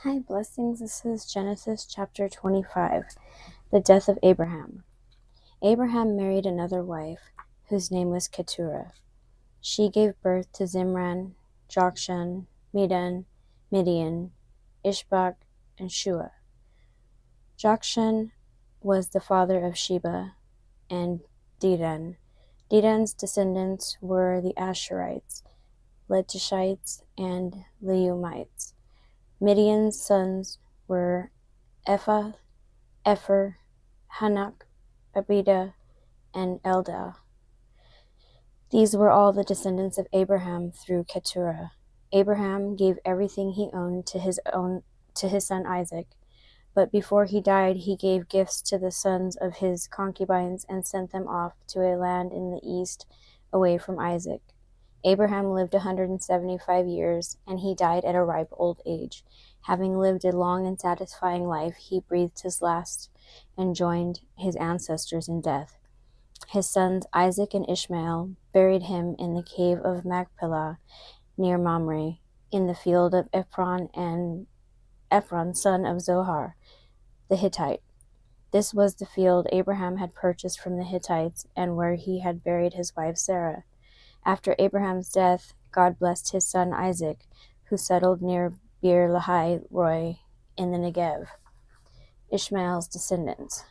Hi, blessings. This is Genesis chapter 25, the death of Abraham. Abraham married another wife, whose name was Keturah. She gave birth to Zimran, Jokshan, Medan, Midian, Ishbak, and Shua. Jokshan was the father of Sheba and Dedan. Dedan's descendants were the Asherites, Letushites, and Leumites. Midian's sons were Ephah, Epher, Hanok, Abida, and Eldah. These were all the descendants of Abraham through Keturah. Abraham gave everything he owned to his son Isaac, but before he died he gave gifts to the sons of his concubines and sent them off to a land in the east away from Isaac. Abraham lived 175 years, and he died at a ripe old age. Having lived a long and satisfying life, he breathed his last and joined his ancestors in death. His sons Isaac and Ishmael buried him in the cave of Machpelah near Mamre, in the field of Ephron son of Zohar the Hittite. This was the field Abraham had purchased from the Hittites, and where he had buried his wife Sarah. After Abraham's death, God blessed his son Isaac, who settled near Beer Lahai Roi in the Negev. Ishmael's descendants.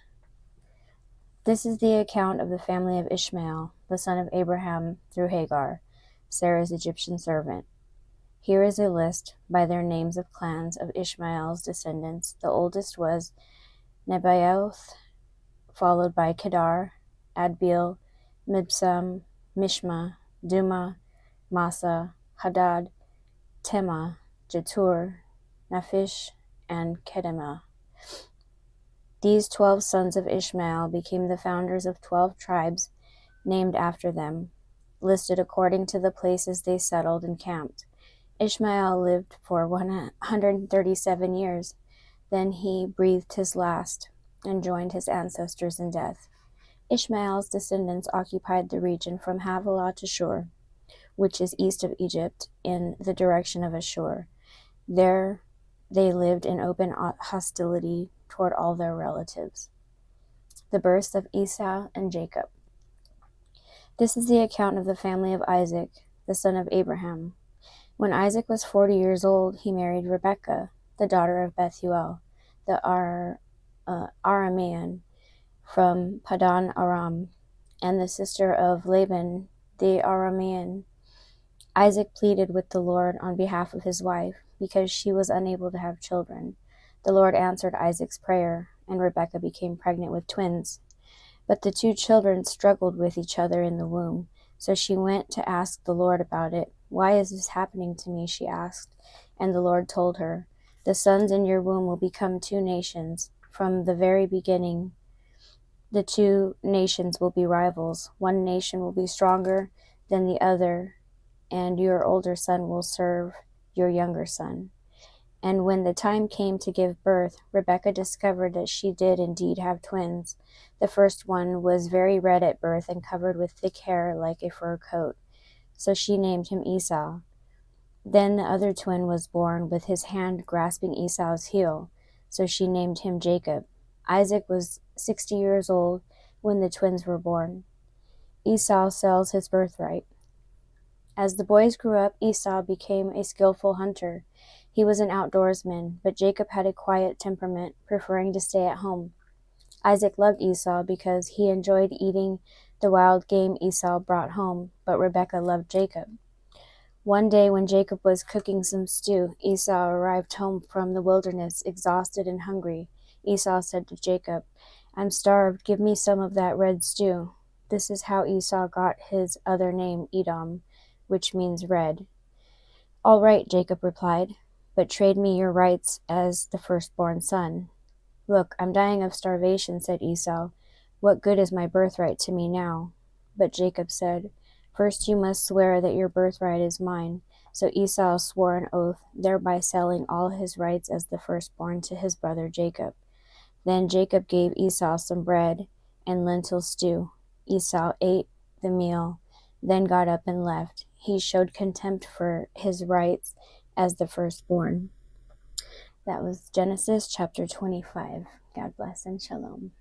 This is the account of the family of Ishmael, the son of Abraham through Hagar, Sarah's Egyptian servant. Here is a list by their names of clans of Ishmael's descendants. The oldest was Nebaioth, followed by Kedar, Adbeel, Mibsam, Mishma, Duma, Massa, Hadad, Tema, Jetur, Naphish, and Kedemah. These 12 sons of Ishmael became the founders of 12 tribes named after them, listed according to the places they settled and camped. Ishmael lived for 137 years. Then he breathed his last and joined his ancestors in death. Ishmael's descendants occupied the region from Havilah to Shur, which is east of Egypt, in the direction of Ashur. There they lived in open hostility toward all their relatives. The births of Esau and Jacob. This is the account of the family of Isaac, the son of Abraham. When Isaac was 40 years old, he married Rebekah, the daughter of Bethuel, the Aramean, from Padan Aram, and the sister of Laban, the Aramean. Isaac pleaded with the Lord on behalf of his wife, because she was unable to have children. The Lord answered Isaac's prayer, and Rebekah became pregnant with twins. But the two children struggled with each other in the womb, so she went to ask the Lord about it. "Why is this happening to me?" she asked. And the Lord told her, "The sons in your womb will become two nations. From the very beginning, the two nations will be rivals. One nation will be stronger than the other, and your older son will serve your younger son." And when the time came to give birth, Rebekah discovered that she did indeed have twins. The first one was very red at birth and covered with thick hair like a fur coat, so she named him Esau. Then the other twin was born with his hand grasping Esau's heel, so she named him Jacob. Isaac was 60 years old when the twins were born. Esau sells his birthright. As the boys grew up, Esau became a skillful hunter. He was an outdoorsman, but Jacob had a quiet temperament, preferring to stay at home. Isaac loved Esau because he enjoyed eating the wild game Esau brought home, but Rebekah loved Jacob. One day when Jacob was cooking some stew, Esau arrived home from the wilderness, exhausted and hungry. Esau said to Jacob, "I'm starved. Give me some of that red stew." This is how Esau got his other name, Edom, which means red. "All right," Jacob replied, "but trade me your rights as the firstborn son." "Look, I'm dying of starvation," said Esau. "What good is my birthright to me now?" But Jacob said, "First you must swear that your birthright is mine." So Esau swore an oath, thereby selling all his rights as the firstborn to his brother Jacob. Then Jacob gave Esau some bread and lentil stew. Esau ate the meal, then got up and left. He showed contempt for his rights as the firstborn. That was Genesis chapter 25. God bless and shalom.